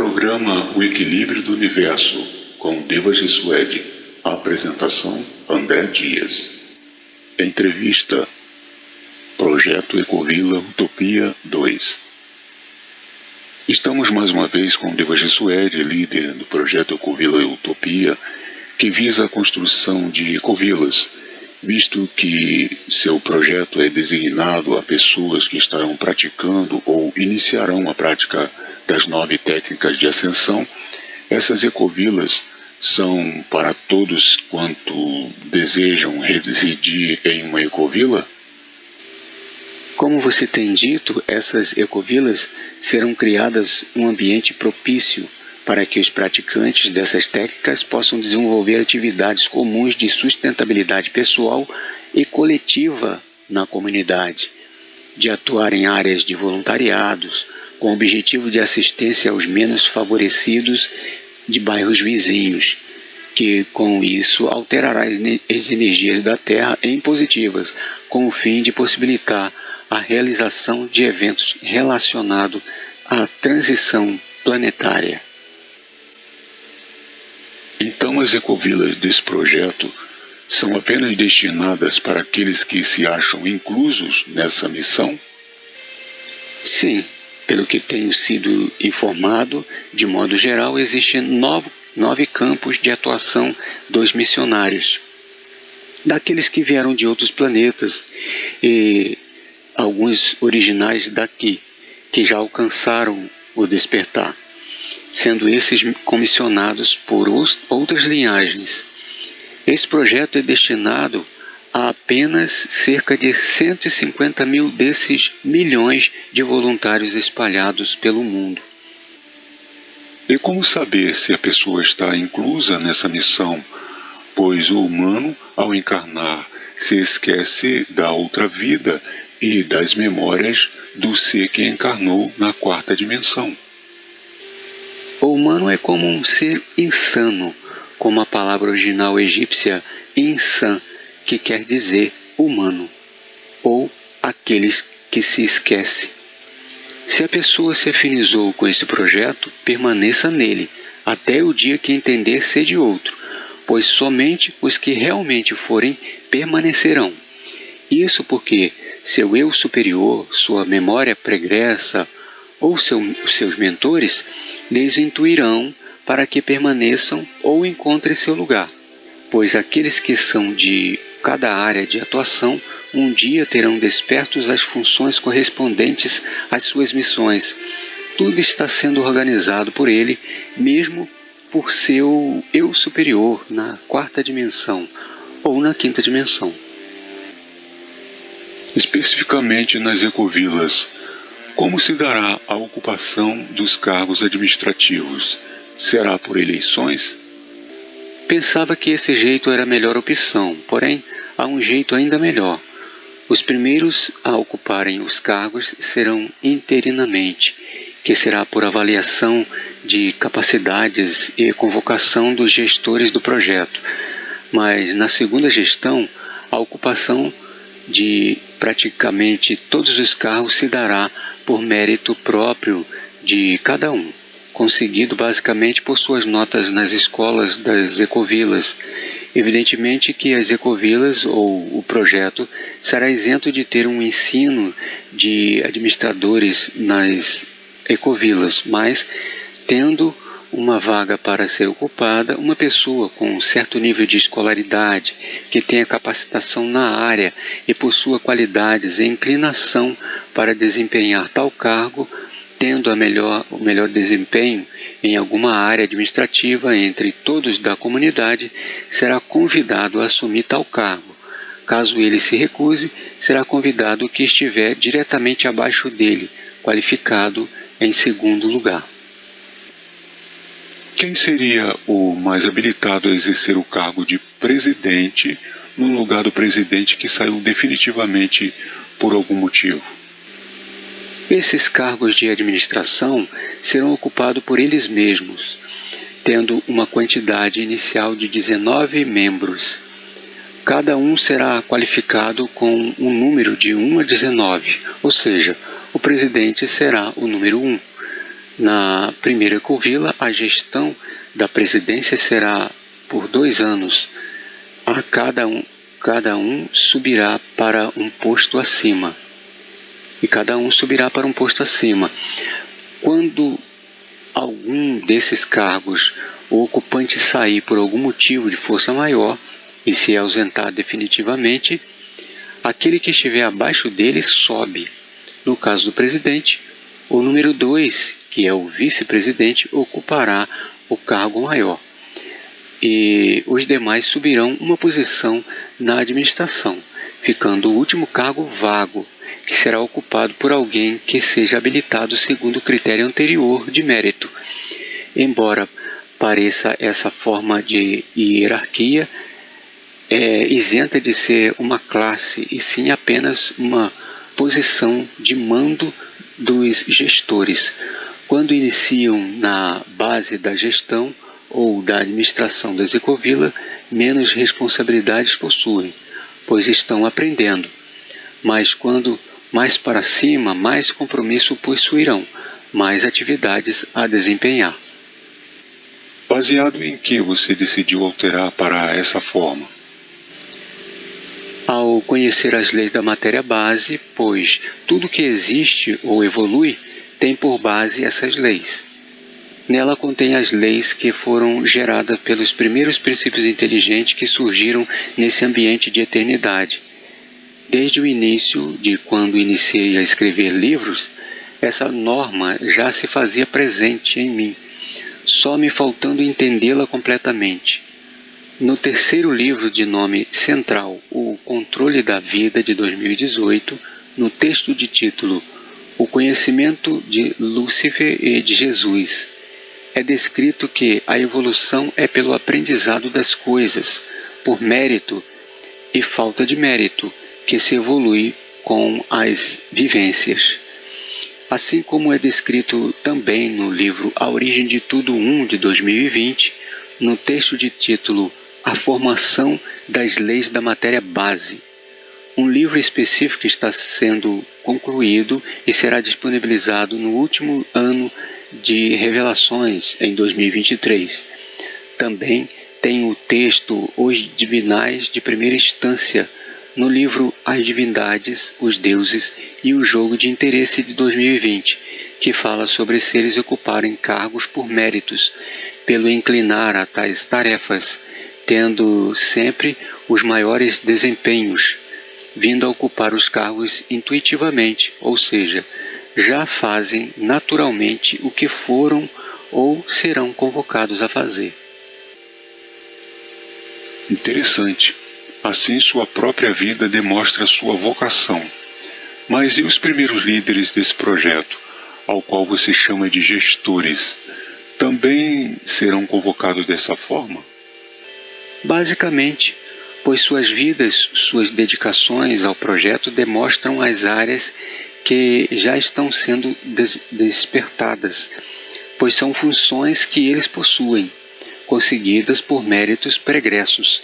Programa O Equilíbrio do Universo, com Deva Jesuede. Apresentação, André Dias. Entrevista, Projeto Ecovila Utopia 2. Estamos mais uma vez com Deva Jesuede, líder do Projeto Ecovila Utopia, que visa a construção de ecovilas, visto que seu projeto é designado a pessoas que estarão praticando ou iniciarão a prática das 9 técnicas de ascensão. Essas ecovilas são para todos quanto desejam residir em uma ecovila? Como você tem dito, essas ecovilas serão criadas um ambiente propício para que os praticantes dessas técnicas possam desenvolver atividades comuns de sustentabilidade pessoal e coletiva na comunidade, de atuar em áreas de voluntariados, com o objetivo de assistência aos menos favorecidos de bairros vizinhos, que com isso alterará as energias da Terra em positivas, com o fim de possibilitar a realização de eventos relacionados à transição planetária. Então as ecovilas desse projeto são apenas destinadas para aqueles que se acham inclusos nessa missão? Sim, pelo que tenho sido informado, de modo geral, existem 9 campos de atuação dos missionários, daqueles que vieram de outros planetas e alguns originais daqui, que já alcançaram o despertar, sendo esses comissionados por outras linhagens. Esse projeto é destinado a apenas cerca de 150 mil desses milhões de voluntários espalhados pelo mundo. E como saber se a pessoa está inclusa nessa missão? Pois o humano, ao encarnar, se esquece da outra vida e das memórias do ser que encarnou na 4ª dimensão. O humano é como um ser insano, como a palavra original egípcia insan, que quer dizer humano, ou aqueles que se esquecem. Se a pessoa se afinizou com esse projeto, permaneça nele, até o dia que entender ser de outro, pois somente os que realmente forem permanecerão. Isso porque seu eu superior, sua memória pregressa ou seus mentores lhes intuirão para que permaneçam ou encontrem seu lugar, pois aqueles que são de cada área de atuação um dia terão despertos as funções correspondentes às suas missões. Tudo está sendo organizado por ele, mesmo por seu eu superior na 4ª dimensão ou na 5ª dimensão. Especificamente nas ecovilas, como se dará a ocupação dos cargos administrativos? Será por eleições? Pensava que esse jeito era a melhor opção, porém há um jeito ainda melhor. Os primeiros a ocuparem os cargos serão interinamente, que será por avaliação de capacidades e convocação dos gestores do projeto. Mas na segunda gestão, a ocupação de praticamente todos os cargos se dará por mérito próprio de cada um, conseguido basicamente por suas notas nas escolas das ecovilas. Evidentemente que as ecovilas ou o projeto será isento de ter um ensino de administradores nas ecovilas, mas tendo uma vaga para ser ocupada, uma pessoa com um certo nível de escolaridade, que tenha capacitação na área e possua qualidades e inclinação para desempenhar tal cargo, tendo o melhor desempenho em alguma área administrativa entre todos da comunidade, será convidado a assumir tal cargo. Caso ele se recuse, será convidado o que estiver diretamente abaixo dele, qualificado em segundo lugar. Quem seria o mais habilitado a exercer o cargo de presidente no lugar do presidente que saiu definitivamente por algum motivo? Esses cargos de administração serão ocupados por eles mesmos, tendo uma quantidade inicial de 19 membros. Cada um será qualificado com um número de 1 a 19, ou seja, o presidente será o número 1. Na primeira ecovila, a gestão da presidência será por 2 anos. Cada um subirá para um posto acima. Quando algum desses cargos o ocupante sair por algum motivo de força maior e se ausentar definitivamente, aquele que estiver abaixo dele sobe. No caso do presidente, o número 2, que é o vice-presidente, ocupará o cargo maior. E os demais subirão uma posição na administração, ficando o último cargo vago, que será ocupado por alguém que seja habilitado segundo o critério anterior de mérito. Embora pareça essa forma de hierarquia isenta de ser uma classe, e sim apenas uma posição de mando dos gestores. Quando iniciam na base da gestão ou da administração das ecovilas, menos responsabilidades possuem, pois estão aprendendo. Mas quando mais para cima, mais compromisso possuirão, mais atividades a desempenhar. Baseado em que você decidiu alterar para essa forma? Ao conhecer as leis da matéria base, pois tudo que existe ou evolui tem por base essas leis. Nela contém as leis que foram geradas pelos primeiros princípios inteligentes que surgiram nesse ambiente de eternidade. Desde o início de quando iniciei a escrever livros, essa norma já se fazia presente em mim, só me faltando entendê-la completamente. No terceiro livro de nome central, O Controle da Vida, de 2018, no texto de título O Conhecimento de Lúcifer e de Jesus, é descrito que a evolução é pelo aprendizado das coisas, por mérito e falta de mérito, que se evolui com as vivências. Assim como é descrito também no livro A Origem de Tudo 1, de 2020, no texto de título A Formação das Leis da Matéria Base. Um livro específico está sendo concluído e será disponibilizado no último ano de revelações, em 2023. Também tem o texto Os Divinais de Primeira Instância, no livro As Divindades, os Deuses e o Jogo de Interesse, de 2020, que fala sobre seres ocuparem cargos por méritos, pelo inclinar a tais tarefas, tendo sempre os maiores desempenhos, vindo a ocupar os cargos intuitivamente, ou seja, já fazem naturalmente o que foram ou serão convocados a fazer. Interessante. Assim sua própria vida demonstra sua vocação. Mas e os primeiros líderes desse projeto, ao qual você chama de gestores, também serão convocados dessa forma? Basicamente, pois suas vidas, suas dedicações ao projeto demonstram as áreas que já estão sendo despertadas, pois são funções que eles possuem, conseguidas por méritos pregressos,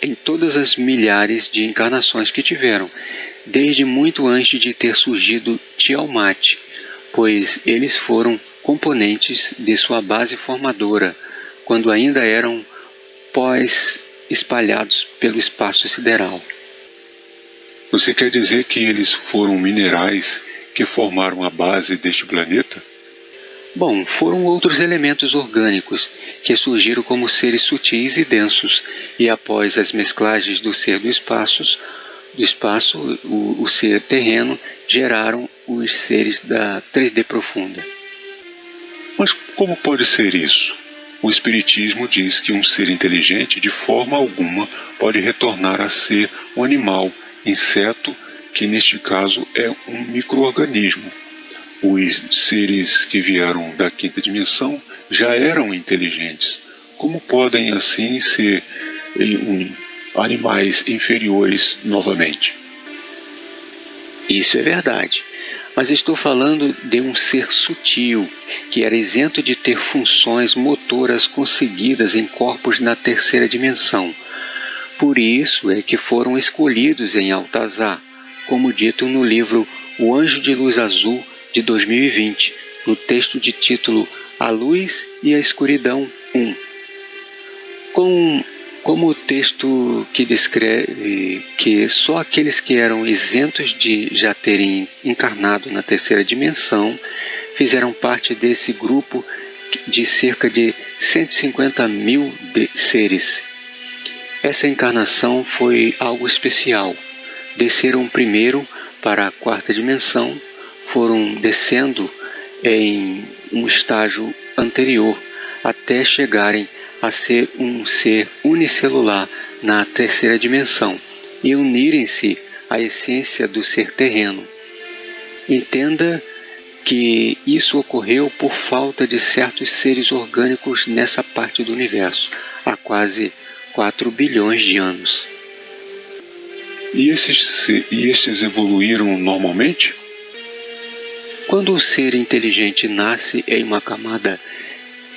em todas as milhares de encarnações que tiveram, desde muito antes de ter surgido Tiamat, pois eles foram componentes de sua base formadora, quando ainda eram pós espalhados pelo espaço sideral. Você quer dizer que eles foram minerais que formaram a base deste planeta? Bom, foram outros elementos orgânicos que surgiram como seres sutis e densos, e após as mesclagens do ser do espaço, o ser terreno, geraram os seres da 3D profunda. Mas como pode ser isso? O Espiritismo diz que um ser inteligente, de forma alguma, pode retornar a ser um animal, inseto, que neste caso é um micro-organismo. Os seres que vieram da quinta dimensão já eram inteligentes. Como podem assim ser animais inferiores novamente? Isso é verdade, mas estou falando de um ser sutil, que era isento de ter funções motoras conseguidas em corpos na terceira dimensão. Por isso é que foram escolhidos em Altazar, como dito no livro O Anjo de Luz Azul, de 2020, no texto de título A Luz e a Escuridão 1. Como o texto que descreve que só aqueles que eram isentos de já terem encarnado na terceira dimensão fizeram parte desse grupo de cerca de 150 mil seres. Essa encarnação foi algo especial. Desceram primeiro para a quarta dimensão, foram descendo em um estágio anterior até chegarem a ser um ser unicelular na terceira dimensão e unirem-se à essência do ser terreno. Entenda que isso ocorreu por falta de certos seres orgânicos nessa parte do universo, há quase 4 bilhões de anos. E esses evoluíram normalmente? Quando o ser inteligente nasce em uma camada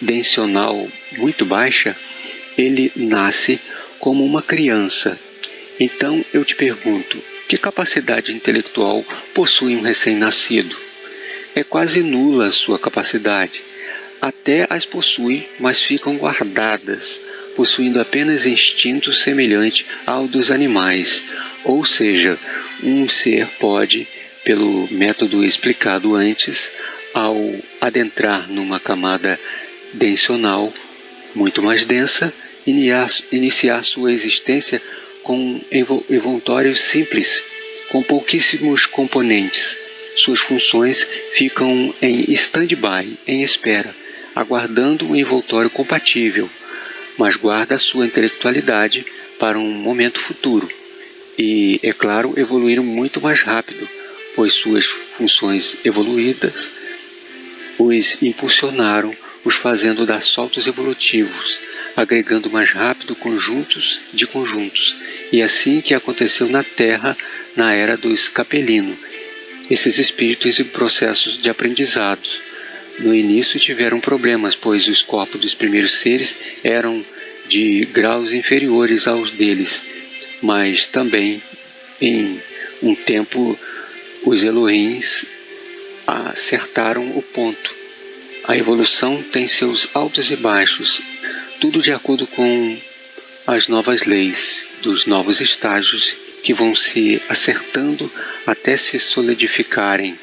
densional muito baixa, ele nasce como uma criança. Então eu te pergunto, que capacidade intelectual possui um recém-nascido? É quase nula a sua capacidade. Até as possui, mas ficam guardadas, possuindo apenas instinto semelhante ao dos animais. Ou seja, um ser pode, pelo método explicado antes, ao adentrar numa camada densional muito mais densa, iniciar sua existência com um envoltório simples, com pouquíssimos componentes. Suas funções ficam em stand-by, em espera, aguardando um envoltório compatível, mas guarda sua intelectualidade para um momento futuro. E, é claro, evoluíram muito mais rápido, pois suas funções evoluídas os impulsionaram, os fazendo dar saltos evolutivos, agregando mais rápido conjuntos de conjuntos. E assim que aconteceu na Terra, na era dos Capelino. Esses espíritos em processos de aprendizado. No início tiveram problemas, pois os corpos dos primeiros seres eram de graus inferiores aos deles, mas também, em um tempo, os Elohims acertaram o ponto. A evolução tem seus altos e baixos, tudo de acordo com as novas leis dos novos estágios que vão se acertando até se solidificarem.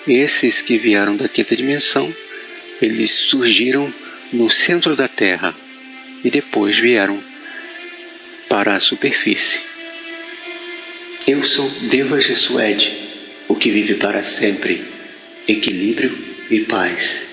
Esses que vieram da quinta dimensão, eles surgiram no centro da Terra e depois vieram para a superfície. Eu sou Deva Jesuede, o que vive para sempre, equilíbrio e paz.